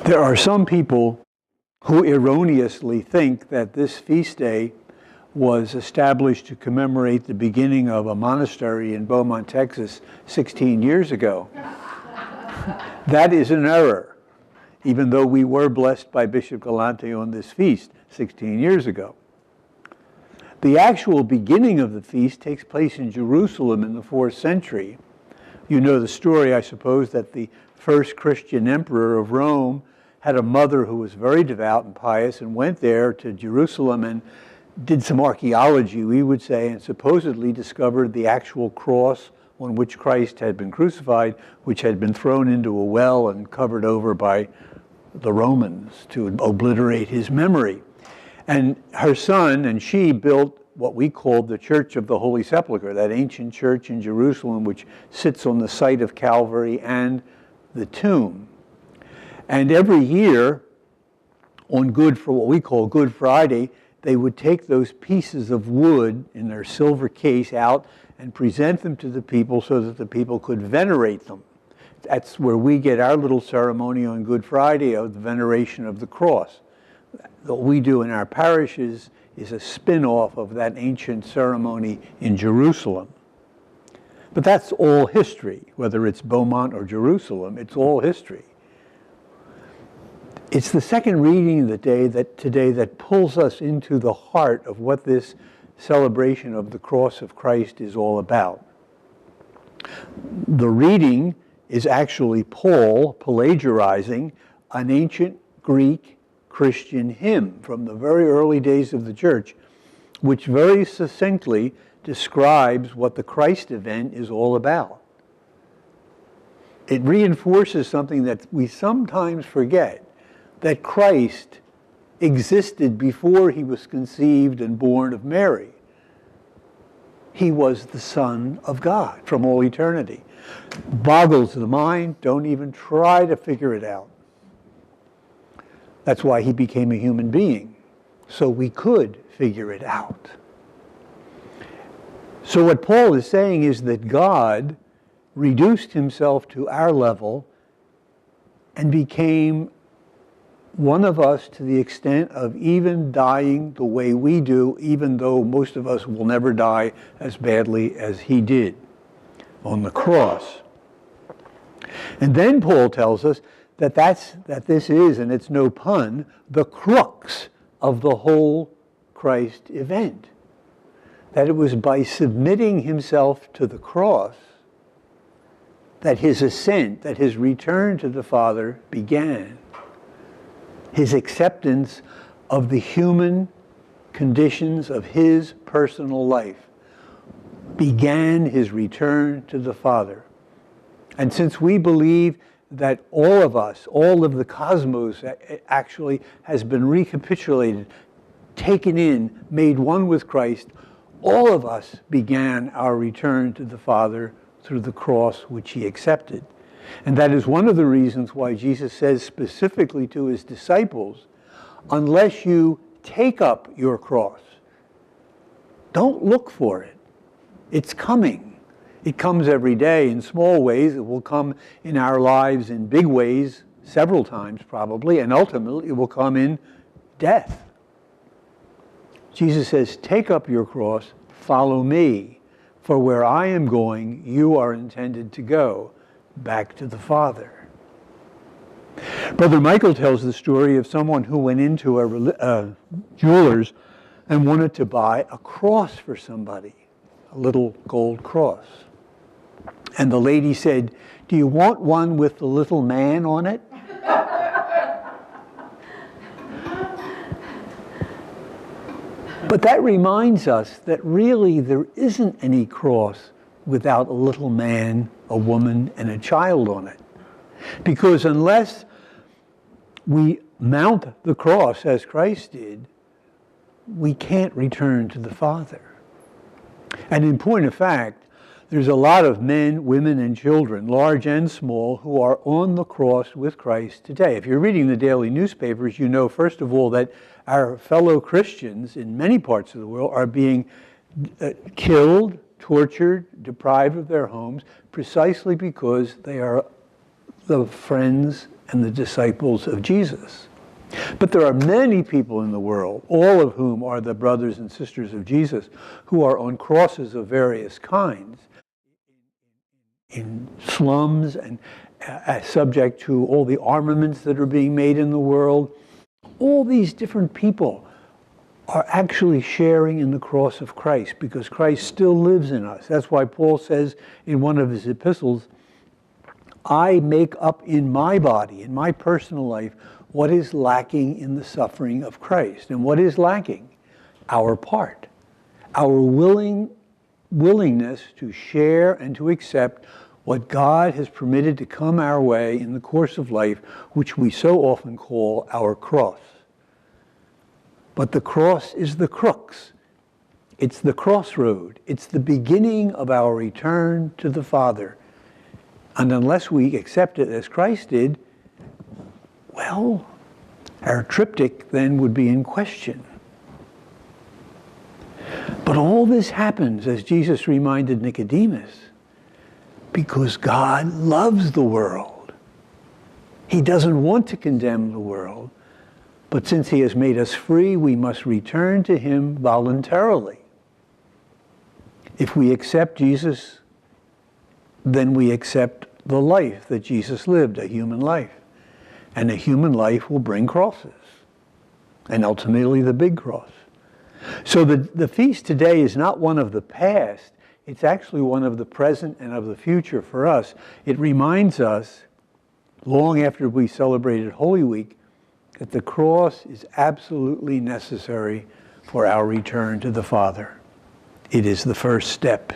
There are some people who erroneously think that this feast day was established to commemorate the beginning of a monastery in Beaumont, Texas, 16 years ago. That is an error, even though we were blessed by Bishop Galante on this feast 16 years ago. The actual beginning of the feast takes place in Jerusalem in the 4th century. You know the story, I suppose, that the first Christian emperor of Rome had a mother who was very devout and pious and went there to Jerusalem and did some archaeology, we would say, and supposedly discovered the actual cross on which Christ had been crucified, which had been thrown into a well and covered over by the Romans to obliterate his memory. And her son and she built what we called the Church of the Holy Sepulchre, that ancient church in Jerusalem which sits on the site of Calvary and the tomb. And every year, on what we call Good Friday, they would take those pieces of wood in their silver case out and present them to the people so that the people could venerate them. That's where we get our little ceremony on Good Friday of the veneration of the cross. What we do in our parishes is a spin-off of that ancient ceremony in Jerusalem. But that's all history, whether it's Beaumont or Jerusalem, it's all history. It's the second reading of the day today that pulls us into the heart of what this celebration of the cross of Christ is all about. The reading is actually Paul plagiarizing an ancient Greek Christian hymn from the very early days of the church, which very succinctly describes what the Christ event is all about. It reinforces something that we sometimes forget, that Christ existed before he was conceived and born of Mary. He was the Son of God from all eternity. Boggles the mind, don't even try to figure it out. That's why he became a human being, so we could figure it out. So what Paul is saying is that God reduced himself to our level and became one of us to the extent of even dying the way we do, even though most of us will never die as badly as he did on the cross. And then Paul tells us that this is, and it's no pun, the crux of the whole Christ event. That it was by submitting himself to the cross that his ascent, that his return to the Father began. His acceptance of the human conditions of his personal life began his return to the Father. And since we believe that all of us, all of the cosmos actually has been recapitulated, taken in, made one with Christ, all of us began our return to the Father through the cross which he accepted. And that is one of the reasons why Jesus says specifically to his disciples, unless you take up your cross, don't look for it. It's coming. It comes every day in small ways. It will come in our lives in big ways, several times probably, and ultimately it will come in death. Jesus says, take up your cross, follow me, for where I am going, you are intended to go, back to the Father. Brother Michael tells the story of someone who went into a jeweler's and wanted to buy a cross for somebody, a little gold cross. And the lady said, do you want one with the little man on it? But that reminds us that really there isn't any cross without a little man, a woman, and a child on it. Because unless we mount the cross as Christ did, we can't return to the Father. And in point of fact, there's a lot of men, women, and children, large and small, who are on the cross with Christ today. If you're reading the daily newspapers, you know, first of all, that our fellow Christians in many parts of the world are being killed, tortured, deprived of their homes, precisely because they are the friends and the disciples of Jesus. But there are many people in the world, all of whom are the brothers and sisters of Jesus, who are on crosses of various kinds, in slums and subject to all the armaments that are being made in the world. All these different people are actually sharing in the cross of Christ because Christ still lives in us. That's why Paul says in one of his epistles, I make up in my body, in my personal life, what is lacking in the suffering of Christ. And what is lacking? Our part. Our willingness to share and to accept what God has permitted to come our way in the course of life, which we so often call our cross. But the cross is the crux. It's the crossroad. It's the beginning of our return to the Father. And unless we accept it as Christ did, well, our triptych then would be in question. But all this happens, as Jesus reminded Nicodemus, because God loves the world. He doesn't want to condemn the world, but since he has made us free, we must return to him voluntarily. If we accept Jesus, then we accept the life that Jesus lived, a human life. And a human life will bring crosses, and ultimately the big cross. So the feast today is not one of the past, it's actually one of the present and of the future for us. It reminds us, long after we celebrated Holy Week, that the cross is absolutely necessary for our return to the Father. It is the first step.